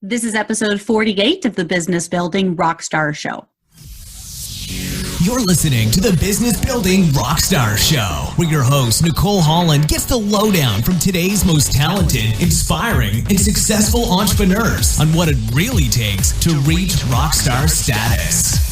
This is episode 48 of the Business Building Rockstar Show. You're listening to the Business Building Rockstar Show, where your host, Nicole Holland, gets the lowdown from today's most talented, inspiring, and successful entrepreneurs on what it really takes to reach rockstar status.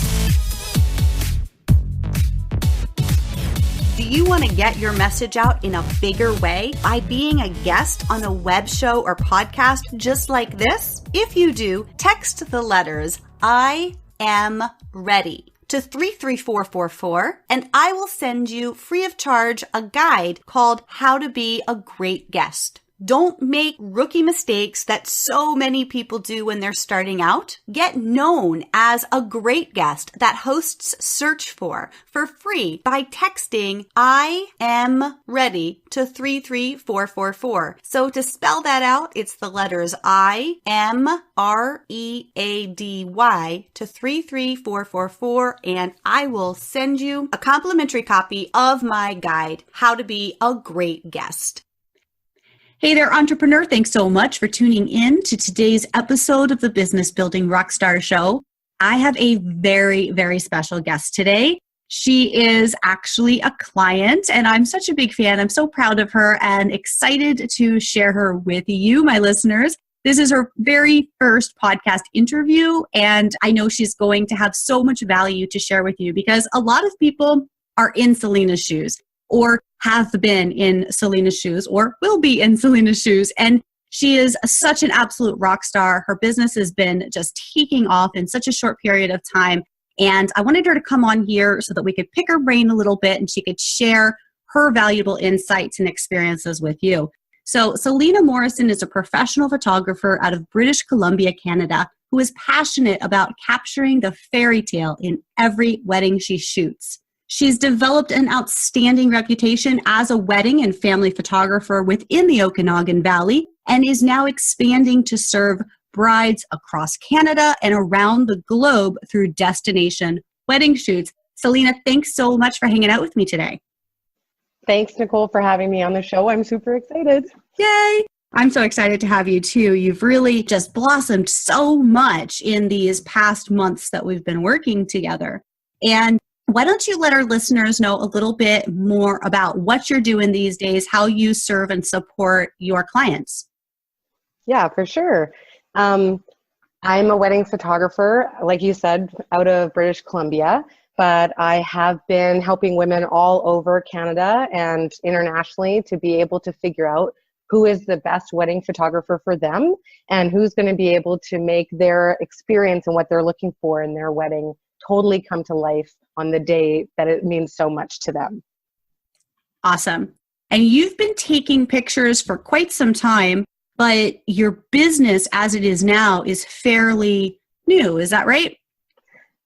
Do you want to get your message out in a bigger way by being a guest on a web show or podcast just like this? If you do, text the letters I am ready to 33444 and I will send you free of charge a guide called How to Be a Great Guest. Don't make rookie mistakes that so many people do when they're starting out. Get known as a great guest that hosts search for free by texting I am ready to 33444. So to spell that out, it's the letters I am READY to 33444, and I will send you a complimentary copy of my guide, How to Be a Great Guest. Hey there, entrepreneur. Thanks so much for tuning in to today's episode of the Business Building Rockstar Show. I have a very, very special guest today. She is actually a client, and I'm such a big fan. I'm so proud of her and excited to share her with you, my listeners. This is her very first podcast interview, and I know she's going to have so much value to share with you because a lot of people are in Selina's shoes, or have been in Selina's shoes, or will be in Selina's shoes. And she is such an absolute rock star. Her business has been just taking off in such a short period of time. And I wanted her to come on here so that we could pick her brain a little bit and she could share her valuable insights and experiences with you. So Selina Morrison is a professional photographer out of British Columbia, Canada, who is passionate about capturing the fairy tale in every wedding she shoots. She's developed an outstanding reputation as a wedding and family photographer within the Okanagan Valley and is now expanding to serve brides across Canada and around the globe through destination wedding shoots. Selina, thanks so much for hanging out with me today. Thanks, Nicole, for having me on the show. I'm super excited. Yay! I'm so excited to have you too. You've really just blossomed so much in these past months that we've been working together. And why don't you let our listeners know a little bit more about what you're doing these days, how you serve and support your clients? Yeah, for sure. I'm a wedding photographer, like you said, out of British Columbia, but I have been helping women all over Canada and internationally to be able to figure out who is the best wedding photographer for them and who's going to be able to make their experience and what they're looking for in their wedding totally come to life on the day that it means so much to them. Awesome. And you've been taking pictures for quite some time, but your business as it is now is fairly new. Is that right?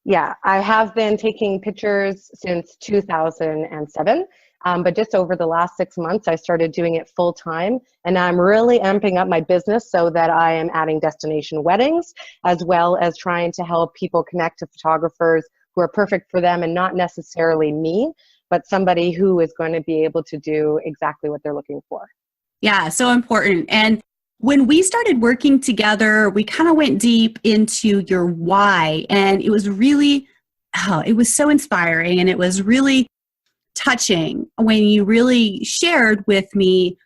Yeah, I have been taking pictures since 2007. But just over the last 6 months, I started doing it full time, and I'm really amping up my business so that I am adding destination weddings, as well as trying to help people connect to photographers who are perfect for them and not necessarily me, but somebody who is going to be able to do exactly what they're looking for. Yeah, so important. And when we started working together, we kind of went deep into your why, and it was really, it was so inspiring, and it was really touching when you really shared with me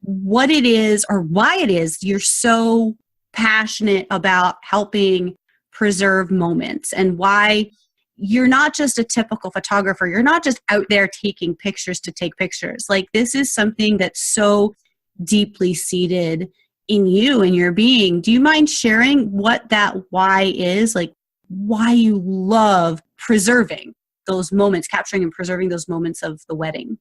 what it is or why it is you're so passionate about helping preserve moments and why you're not just a typical photographer. You're not just out there taking pictures to take pictures. Like, this is something that's so deeply seated in you and your being. Do you mind sharing what that why is? Like, why you love preserving those moments, capturing and preserving those moments of the wedding?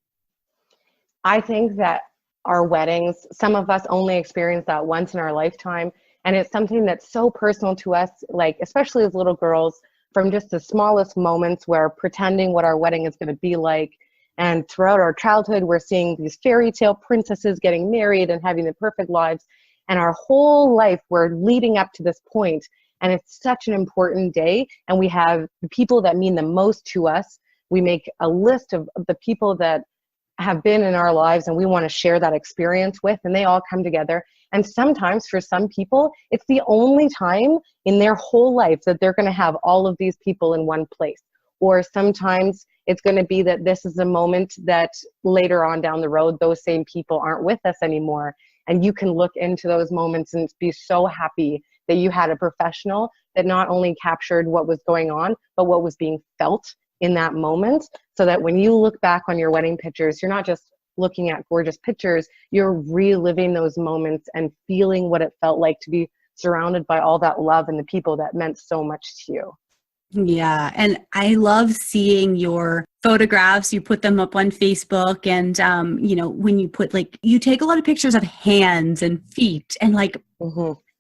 I think that our weddings, some of us only experience that once in our lifetime. And it's something that's so personal to us, like, especially as little girls, from just the smallest moments where pretending what our wedding is going to be like. And throughout our childhood, we're seeing these fairy tale princesses getting married and having the perfect lives. And our whole life, we're leading up to this point. And it's such an important day. And we have the people that mean the most to us. We make a list of the people that have been in our lives and we want to share that experience with, and they all come together. And sometimes for some people, it's the only time in their whole life that they're going to have all of these people in one place. Or sometimes it's going to be that this is a moment that later on down the road, those same people aren't with us anymore. And you can look into those moments and be so happy that you had a professional that not only captured what was going on, but what was being felt in that moment. So that when you look back on your wedding pictures, you're not just looking at gorgeous pictures, you're reliving those moments and feeling what it felt like to be surrounded by all that love and the people that meant so much to you. Yeah. And I love seeing your photographs. You put them up on Facebook and, when you put you take a lot of pictures of hands and feet and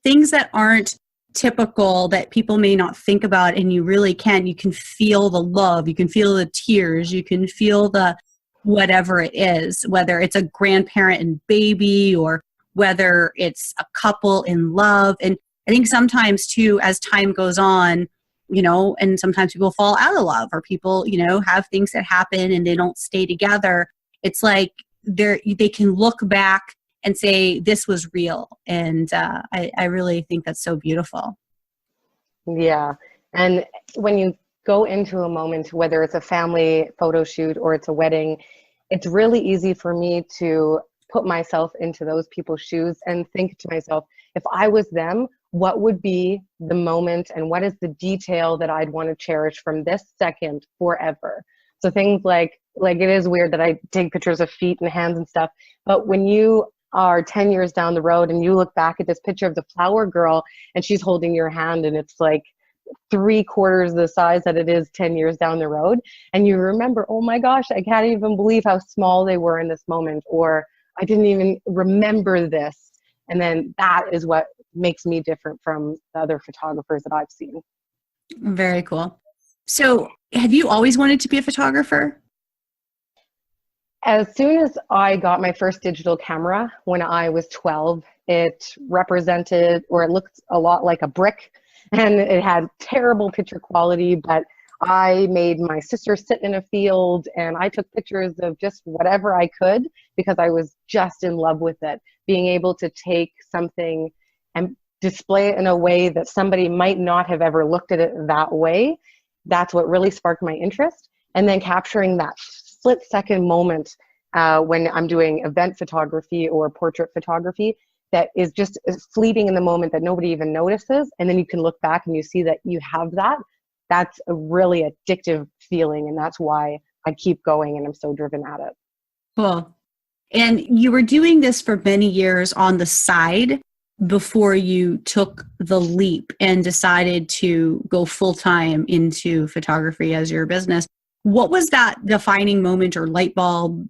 things that aren't typical that people may not think about. And you really you can feel the love, you can feel the tears, you can feel the whatever it is, whether it's a grandparent and baby or whether it's a couple in love. And I think sometimes too, as time goes on, and sometimes people fall out of love or people, have things that happen and they don't stay together. It's like they can look back and say, this was real. And I really think that's so beautiful. Yeah. And when you go into a moment, whether it's a family photo shoot or it's a wedding, it's really easy for me to put myself into those people's shoes and think to myself, if I was them, what would be the moment and what is the detail that I'd want to cherish from this second forever? So things like it is weird that I take pictures of feet and hands and stuff, but when you are 10 years down the road and you look back at this picture of the flower girl and she's holding your hand and it's like 3/4 the size that it is 10 years down the road, and you remember, oh my gosh, I can't even believe how small they were in this moment, or I didn't even remember this. And then that is what makes me different from the other photographers that I've seen. Very cool. So have you always wanted to be a photographer? As soon as I got my first digital camera when I was 12, it represented, or it looked a lot like a brick, and it had terrible picture quality, but I made my sister sit in a field and I took pictures of just whatever I could because I was just in love with it. Being able to take something and display it in a way that somebody might not have ever looked at it that way, that's what really sparked my interest. And then capturing that split-second moment when I'm doing event photography or portrait photography that is just fleeting in the moment that nobody even notices. And then you can look back and you see that you have that. That's a really addictive feeling. And that's why I keep going and I'm so driven at it. Cool. And you were doing this for many years on the side before you took the leap and decided to go full-time into photography as your business. What was that defining moment or light bulb,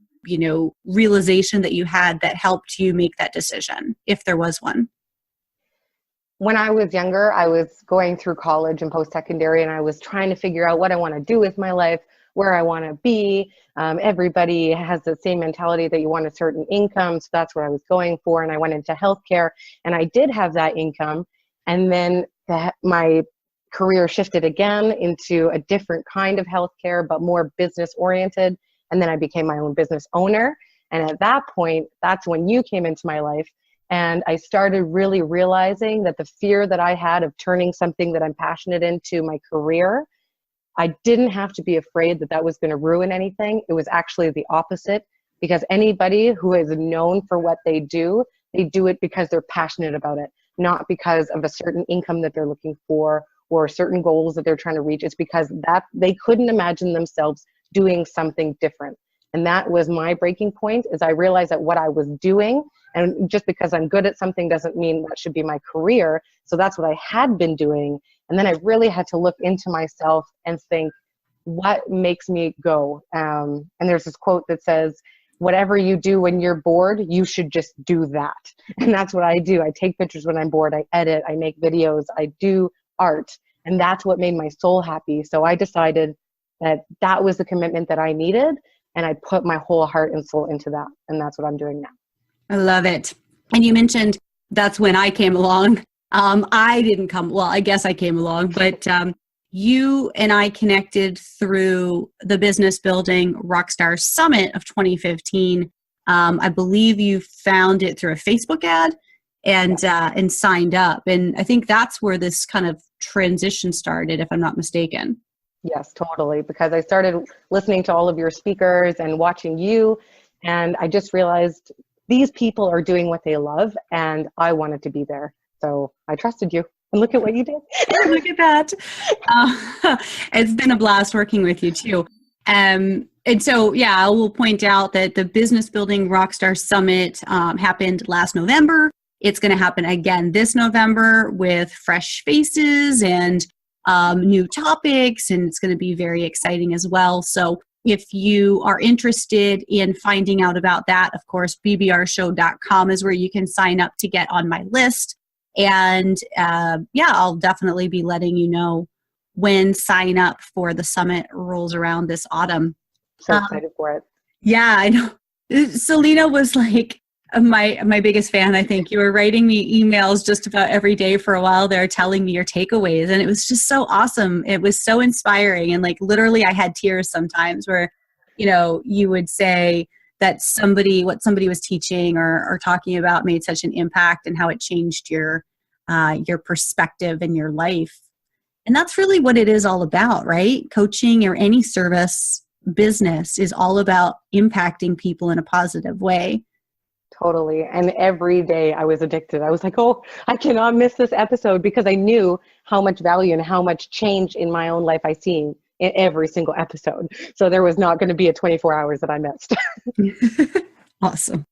realization that you had that helped you make that decision, if there was one? When I was younger, I was going through college and post-secondary, and I was trying to figure out what I want to do with my life, where I want to be. Everybody has the same mentality that you want a certain income, so that's what I was going for, and I went into healthcare, and I did have that income, and then my career shifted again into a different kind of healthcare, but more business-oriented, and then I became my own business owner, and at that point, that's when you came into my life. And I started really realizing that the fear that I had of turning something that I'm passionate into my career, I didn't have to be afraid that that was going to ruin anything. It was actually the opposite, because anybody who is known for what they do it because they're passionate about it, not because of a certain income that they're looking for or certain goals that they're trying to reach. It's because that they couldn't imagine themselves doing something different. And that was my breaking point, is I realized that what I was doing, and just because I'm good at something doesn't mean that should be my career. So that's what I had been doing. And then I really had to look into myself and think, what makes me go? And there's this quote that says, whatever you do when you're bored, you should just do that. And that's what I do. I take pictures when I'm bored. I edit, I make videos, I do art. And that's what made my soul happy. So I decided that that was the commitment that I needed. And I put my whole heart and soul into that. And that's what I'm doing now. I love it. And you mentioned that's when I came along. I didn't come, well, I guess I came along, but you and I connected through the Business Building Rockstars Summit of 2015. I believe you found it through a Facebook ad. and signed up. And I think that's where this kind of transition started, if I'm not mistaken. Yes, totally. Because I started listening to all of your speakers and watching you, and I just realized these people are doing what they love, and I wanted to be there. So I trusted you. And look at what you did. Look at that. It's been a blast working with you too. And so, yeah, I will point out that the Business Building Rockstar Summit happened last November. It's going to happen again this November with fresh faces and new topics, and it's going to be very exciting as well. So if you are interested in finding out about that, of course, bbrshow.com is where you can sign up to get on my list. And I'll definitely be letting you know when sign up for the summit rolls around this autumn. So excited for it. Yeah, I know. Selina was like my biggest fan, I think. You were writing me emails just about every day for a while there telling me your takeaways. And it was just so awesome. It was so inspiring. And like literally I had tears sometimes where, you would say that what somebody was teaching or talking about made such an impact and how it changed your perspective in your life. And that's really what it is all about, right? Coaching or any service business is all about impacting people in a positive way. Totally. And every day I was addicted. I was like, oh, I cannot miss this episode, because I knew how much value and how much change in my own life I seen in every single episode. So there was not going to be a 24 hours that I missed. Awesome.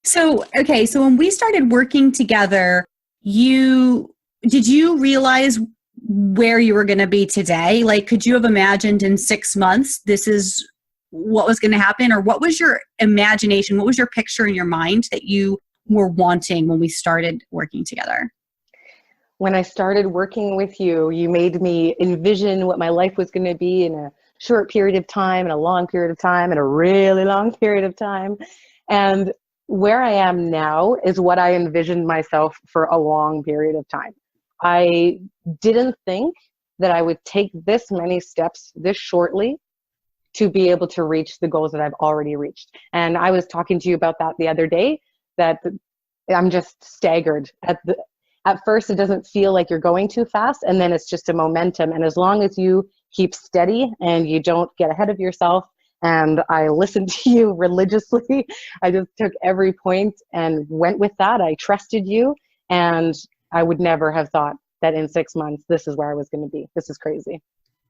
So when we started working together, did you realize where you were going to be today? Like, could you have imagined in 6 months this is what was going to happen? Or what was your imagination? What was your picture in your mind that you were wanting when we started working together? When I started working with you, you made me envision what my life was going to be in a short period of time, and a long period of time, and a really long period of time. And where I am now is what I envisioned myself for a long period of time. I didn't think that I would take this many steps this shortly to be able to reach the goals that I've already reached. And I was talking to you about that the other day, that I'm just staggered. At first, it doesn't feel like you're going too fast, and then it's just a momentum. And as long as you keep steady and you don't get ahead of yourself, and I listened to you religiously, I just took every point and went with that. I trusted you, and I would never have thought that in 6 months, this is where I was going to be. This is crazy.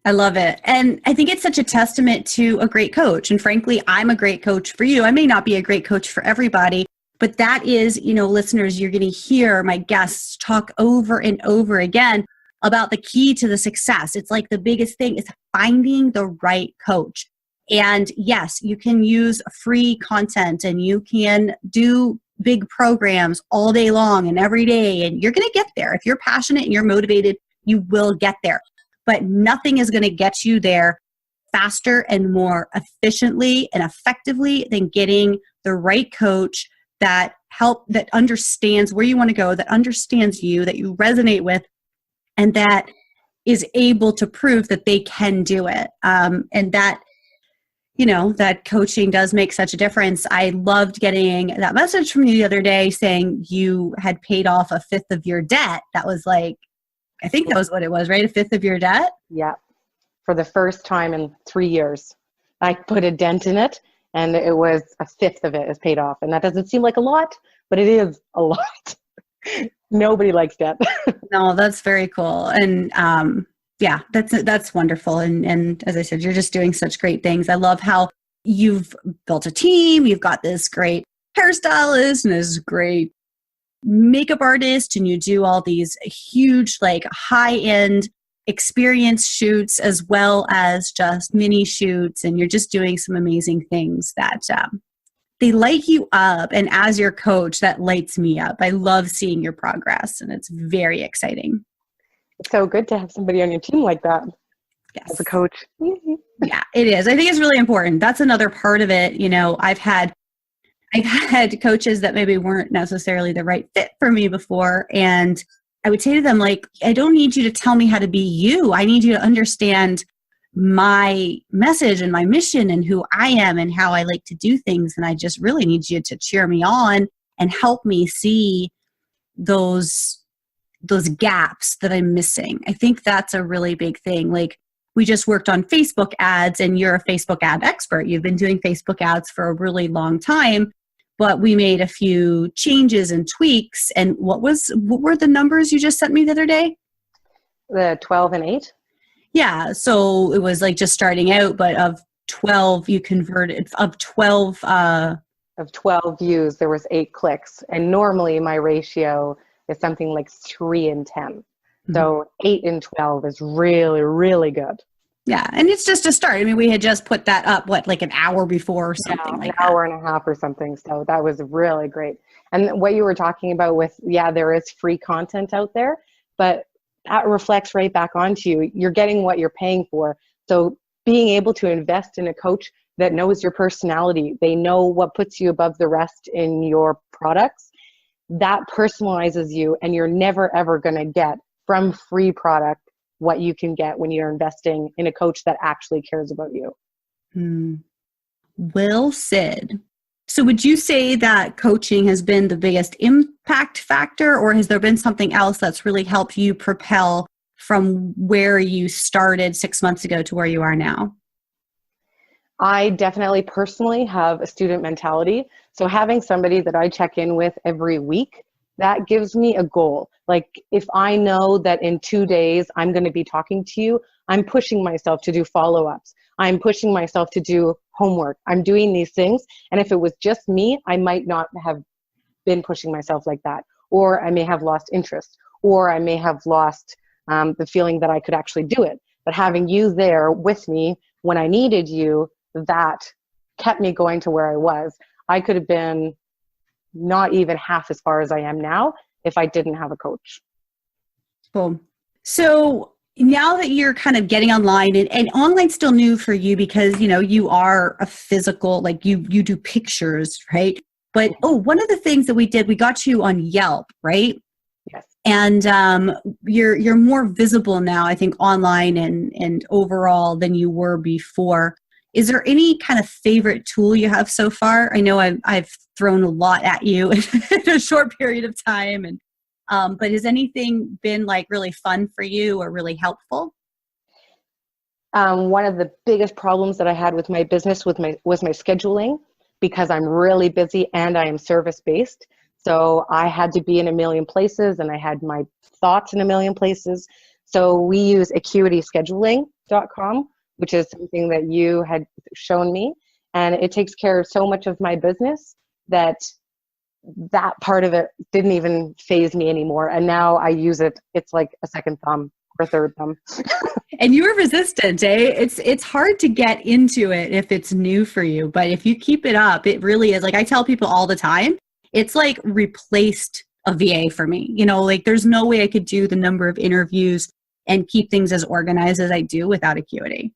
I love it. And I think it's such a testament to a great coach. And frankly, I'm a great coach for you. I may not be a great coach for everybody, but that is, listeners, you're going to hear my guests talk over and over again about the key to the success. It's like the biggest thing is finding the right coach. And yes, you can use free content and you can do big programs all day long and every day, and you're going to get there. If you're passionate and you're motivated, you will get there. But nothing is going to get you there faster and more efficiently and effectively than getting the right coach that understands where you want to go, that understands you, that you resonate with, and that is able to prove that they can do it. And that, that coaching does make such a difference. I loved getting that message from you the other day saying you had paid off a fifth of your debt. That was like, I think that was what it was, right? A fifth of your debt? Yeah. For the first time in 3 years. I put a dent in it, and it was a fifth of it is paid off. And that doesn't seem like a lot, but it is a lot. Nobody likes debt. No, that's very cool. And that's wonderful. And as I said, you're just doing such great things. I love how you've built a team. You've got this great hairstylist and this great makeup artist, and you do all these huge, like high-end experience shoots as well as just mini shoots, and you're just doing some amazing things that they light you up. And as your coach, that lights me up. I love seeing your progress, and it's very exciting. It's so good to have somebody on your team like that. Yes. As a coach. Yeah, it is. I think it's really important. That's another part of it. I've had coaches that maybe weren't necessarily the right fit for me before. And I would say to them, like, I don't need you to tell me how to be you. I need you to understand my message and my mission and who I am and how I like to do things. And I just really need you to cheer me on and help me see those gaps that I'm missing. I think that's a really big thing. Like, we just worked on Facebook ads, and you're a Facebook ad expert. You've been doing Facebook ads for a really long time, but we made a few changes and tweaks. And what were the numbers you just sent me the other day? The 12 and 8? Yeah. So it was like just starting out, but of 12, you converted of 12. Of 12 views, there was 8 clicks. And normally my ratio is something like 3 and 10. Mm-hmm. So 8 and 12 is really, really good. Yeah. And it's just a start. I mean, we had just put that up, like an hour before or something like that. An hour and a half or something. So that was really great. And what you were talking about with, there is free content out there, but that reflects right back onto you. You're getting what you're paying for. So being able to invest in a coach that knows your personality, they know what puts you above the rest in your products, that personalizes you, and you're never ever going to get from free product what you can get when you're investing in a coach that actually cares about you. Well said. So would you say that coaching has been the biggest impact factor, or has there been something else that's really helped you propel from where you started 6 months ago to where you are now? I definitely personally have a student mentality. So having somebody that I check in with every week, that gives me a goal. Like, if I know that in 2 days I'm going to be talking to you, I'm pushing myself to do follow-ups. I'm pushing myself to do homework. I'm doing these things. And if it was just me, I might not have been pushing myself like that. Or I may have lost interest. Or I may have lost the feeling that I could actually do it. But having you there with me when I needed you, that kept me going to where I was. I could have been not even half as far as I am now if I didn't have a coach. Cool. So now that you're kind of getting online, and online's still new for you because, you are a physical, like you do pictures, right? But, one of the things that we did, we got you on Yelp, right? Yes. And you're more visible now, I think, online and overall than you were before. Is there any kind of favorite tool you have so far? I know I've thrown a lot at you in a short period of time, and but has anything been like really fun for you or really helpful? One of the biggest problems that I had with my business was my scheduling, because I'm really busy and I am service-based. So I had to be in a million places, and I had my thoughts in a million places. So we use acuityscheduling.com, which is something that you had shown me. And it takes care of so much of my business that part of it didn't even faze me anymore. And now I use it. It's like a second thumb or third thumb. And you were resistant, eh? It's hard to get into it if it's new for you. But if you keep it up, it really is. Like, I tell people all the time, it's like replaced a VA for me. Like, there's no way I could do the number of interviews and keep things as organized as I do without Acuity.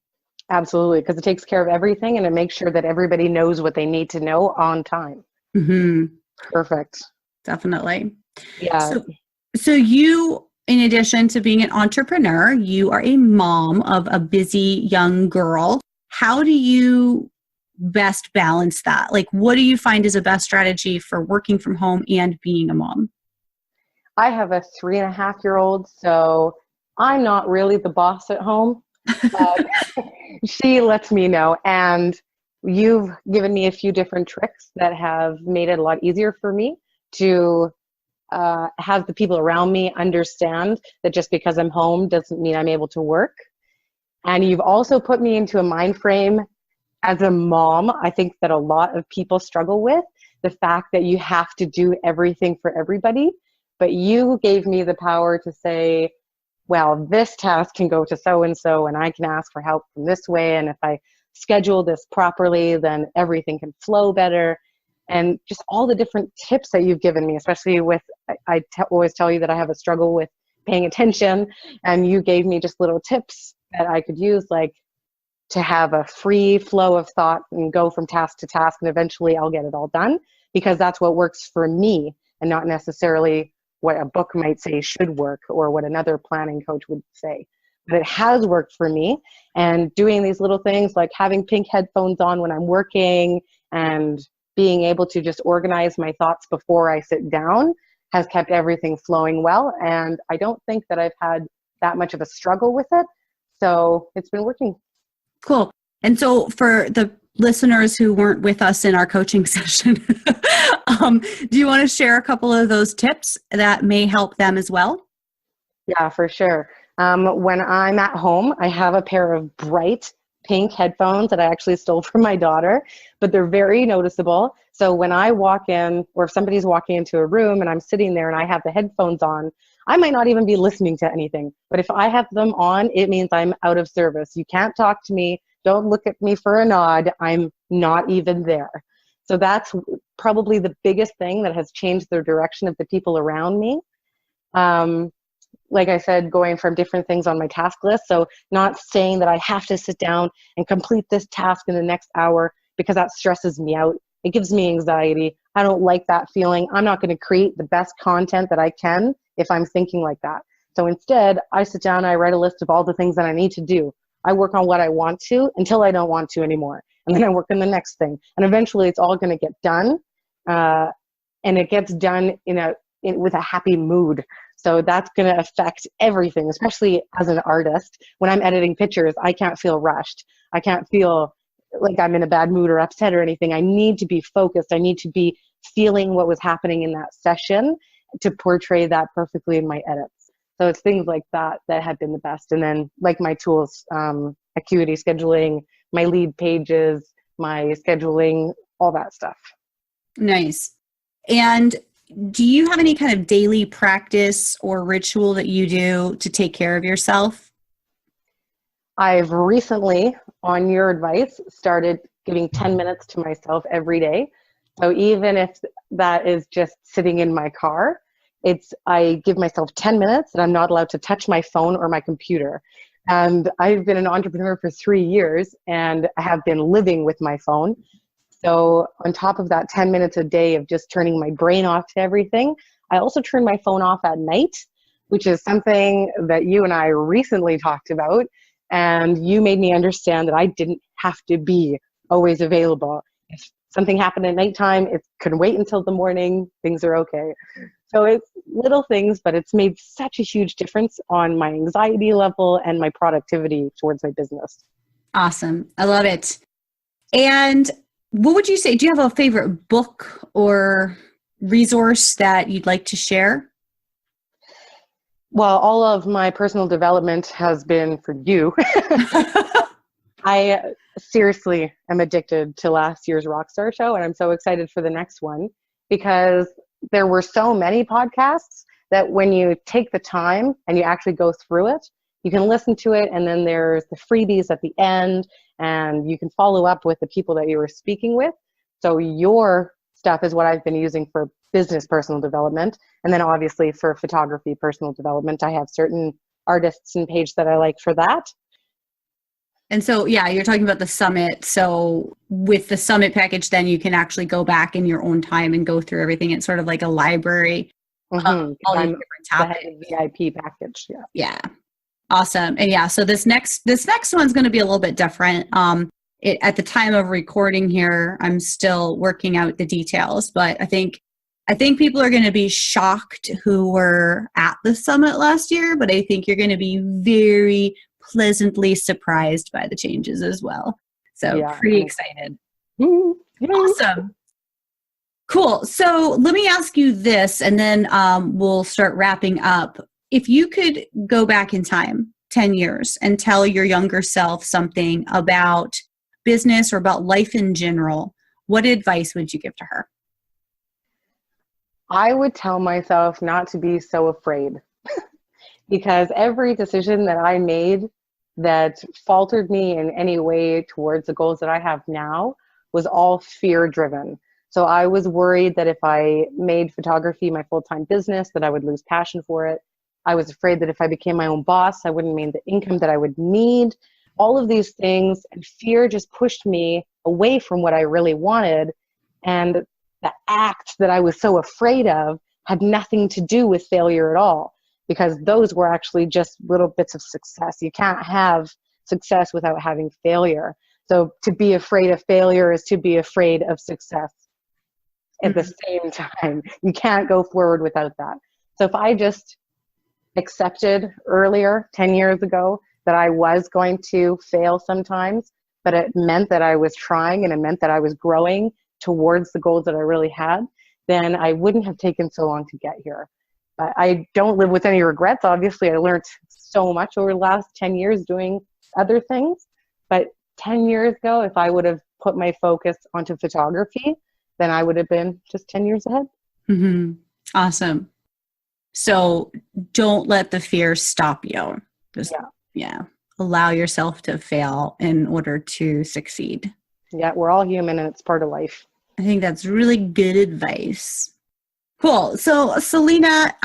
Absolutely, because it takes care of everything, and it makes sure that everybody knows what they need to know on time. Mm-hmm. Perfect. Definitely. Yeah. So you, in addition to being an entrepreneur, you are a mom of a busy young girl. How do you best balance that? Like, what do you find is a best strategy for working from home and being a mom? I have a 3.5-year-old, so I'm not really the boss at home. But she lets me know, and you've given me a few different tricks that have made it a lot easier for me to have the people around me understand that just because I'm home doesn't mean I'm able to work. And you've also put me into a mind frame as a mom, I think that a lot of people struggle with, the fact that you have to do everything for everybody. But you gave me the power to say, well, this task can go to so-and-so, and I can ask for help from this way. And if I schedule this properly, then everything can flow better. And just all the different tips that you've given me, especially with, I always tell you that I have a struggle with paying attention. And you gave me just little tips that I could use, like to have a free flow of thought and go from task to task. And eventually I'll get it all done, because that's what works for me, and not necessarily what a book might say should work or what another planning coach would say. But it has worked for me, and doing these little things like having pink headphones on when I'm working and being able to just organize my thoughts before I sit down has kept everything flowing well. And I don't think that I've had that much of a struggle with it. So it's been working. Cool. And so for the listeners who weren't with us in our coaching session, do you want to share a couple of those tips that may help them as well? Yeah, for sure. When I'm at home, I have a pair of bright pink headphones that I actually stole from my daughter, but they're very noticeable. So when I walk in, or if somebody's walking into a room and I'm sitting there and I have the headphones on, I might not even be listening to anything. But if I have them on, it means I'm out of service. You can't talk to me. Don't look at me for a nod. I'm not even there. So that's probably the biggest thing that has changed the direction of the people around me. Like I said, going from different things on my task list. So not saying that I have to sit down and complete this task in the next hour, because that stresses me out. It gives me anxiety. I don't like that feeling. I'm not going to create the best content that I can if I'm thinking like that. So instead, I sit down and I write a list of all the things that I need to do. I work on what I want to until I don't want to anymore. And then I work on the next thing. And eventually it's all going to get done. And it gets done with a happy mood. So that's going to affect everything, especially as an artist. When I'm editing pictures, I can't feel rushed. I can't feel like I'm in a bad mood or upset or anything. I need to be focused. I need to be feeling what was happening in that session to portray that perfectly in my edits. So it's things like that that have been the best. And then like my tools, Acuity scheduling, my lead pages, my scheduling, all that stuff. Nice. And do you have any kind of daily practice or ritual that you do to take care of yourself? I've recently, on your advice, started giving 10 minutes to myself every day. So even if that is just sitting in my car, I give myself 10 minutes and I'm not allowed to touch my phone or my computer. And I've been an entrepreneur for 3 years and I have been living with my phone. So on top of that 10 minutes a day of just turning my brain off to everything, I also turn my phone off at night, which is something that you and I recently talked about. And you made me understand that I didn't have to be always available. If something happened at nighttime, it could wait until the morning, things are okay. So it's little things, but it's made such a huge difference on my anxiety level and my productivity towards my business. Awesome. I love it. And what would you say? Do you have a favorite book or resource that you'd like to share? Well, all of my personal development has been for you. I seriously am addicted to last year's Rockstar Show, and I'm so excited for the next one because there were so many podcasts that when you take the time and you actually go through it, you can listen to it, and then there's the freebies at the end, and you can follow up with the people that you were speaking with. So your stuff is what I've been using for business personal development. And then obviously for photography personal development, I have certain artists and page that I like for that. And so, yeah, you're talking about the summit. So with the summit package, then you can actually go back in your own time and go through everything. It's sort of like a library. Mm-hmm. All these different topics. VIP package. Yeah. Yeah. Awesome. And yeah, so this next one's going to be a little bit different. At the time of recording here, I'm still working out the details, but I think people are going to be shocked who were at the summit last year, but I think you're going to be very pleasantly surprised by the changes as well. So yeah, pretty excited. Mm-hmm. Awesome. Cool. So let me ask you this, and then we'll start wrapping up. If you could go back in time 10 years and tell your younger self something about business or about life in general, what advice would you give to her? I would tell myself not to be so afraid because every decision that I made that faltered me in any way towards the goals that I have now was all fear driven. So I was worried that if I made photography my full-time business, that I would lose passion for it. I was afraid that if I became my own boss, I wouldn't make the income that I would need. All of these things, and fear just pushed me away from what I really wanted. And the act that I was so afraid of had nothing to do with failure at all, because those were actually just little bits of success. You can't have success without having failure. So to be afraid of failure is to be afraid of success. at the same time. You can't go forward without that. So if I just accepted earlier, 10 years ago, that I was going to fail sometimes, but it meant that I was trying and it meant that I was growing towards the goals that I really had, then I wouldn't have taken so long to get here. But I don't live with any regrets. Obviously, I learned so much over the last 10 years doing other things. But 10 years ago, if I would have put my focus onto photography, then I would have been just 10 years ahead. Mm-hmm. Awesome. So don't let the fear stop you. Just, allow yourself to fail in order to succeed. Yeah, we're all human and it's part of life. I think that's really good advice. Cool. So Selina,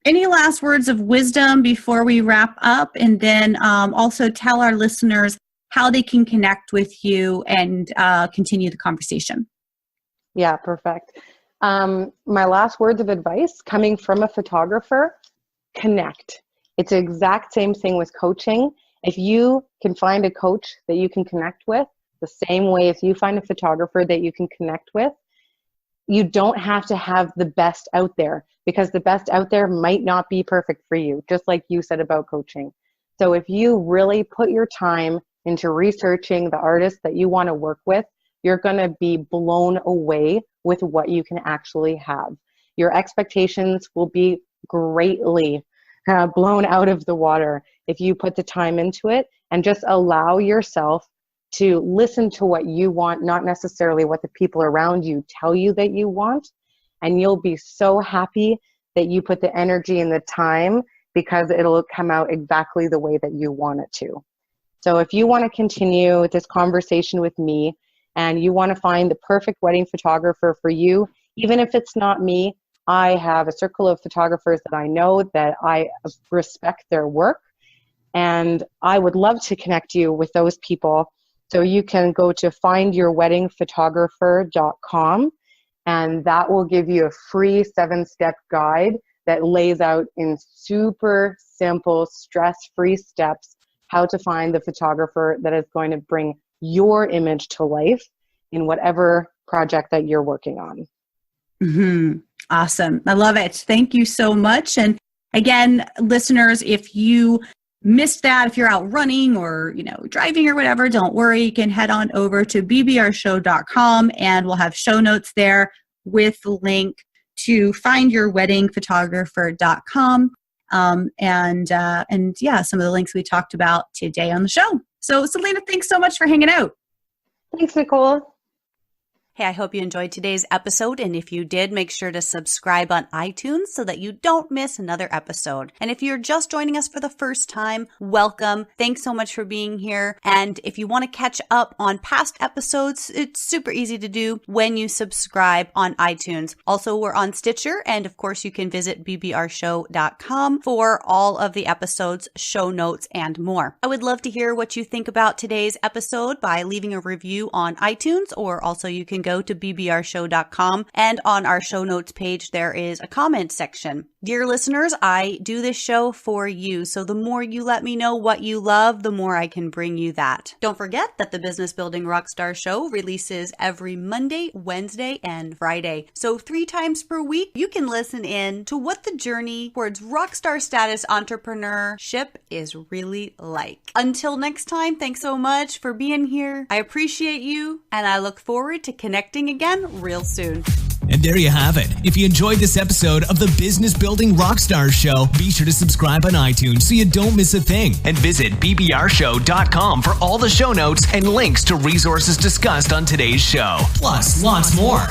any last words of wisdom before we wrap up? And then also tell our listeners how they can connect with you and continue the conversation. Yeah, perfect. My last words of advice coming from a photographer, connect. It's the exact same thing with coaching. If you can find a coach that you can connect with, the same way if you find a photographer that you can connect with, you don't have to have the best out there, because the best out there might not be perfect for you, just like you said about coaching. So if you really put your time into researching the artists that you want to work with, you're going to be blown away with what you can actually have. Your expectations will be greatly blown out of the water if you put the time into it and just allow yourself to listen to what you want, not necessarily what the people around you tell you that you want. And you'll be so happy that you put the energy and the time, because it'll come out exactly the way that you want it to. So if you want to continue this conversation with me and you want to find the perfect wedding photographer for you, even if it's not me, I have a circle of photographers that I know that I respect their work, and I would love to connect you with those people. So you can go to findyourweddingphotographer.com, and that will give you a free 7-step guide that lays out in super simple, stress-free steps how to find the photographer that is going to bring your image to life in whatever project that you're working on. Mm-hmm. Awesome. I love it. Thank you so much. And again, listeners, if you missed that, if you're out running or, driving or whatever, don't worry. You can head on over to bbrshow.com and we'll have show notes there with the link to findyourweddingphotographer.com. And some of the links we talked about today on the show. So Selina, thanks so much for hanging out. Thanks, Nicole. Hey, I hope you enjoyed today's episode, and if you did, make sure to subscribe on iTunes so that you don't miss another episode. And if you're just joining us for the first time, welcome. Thanks so much for being here. And if you want to catch up on past episodes, it's super easy to do when you subscribe on iTunes. Also, we're on Stitcher, and of course, you can visit bbrshow.com for all of the episodes, show notes, and more. I would love to hear what you think about today's episode by leaving a review on iTunes, or also you can go to bbrshow.com, and on our show notes page, there is a comment section. Dear listeners, I do this show for you, so the more you let me know what you love, the more I can bring you that. Don't forget that the Business Building Rockstar Show releases every Monday, Wednesday, and Friday. So 3 times per week, you can listen in to what the journey towards rockstar status entrepreneurship is really like. Until next time, thanks so much for being here. I appreciate you, and I look forward to connecting again real soon. And there you have it. If you enjoyed this episode of the Business Building Rockstars Show, be sure to subscribe on iTunes so you don't miss a thing. And visit bbrshow.com for all the show notes and links to resources discussed on today's show. Plus, lots more.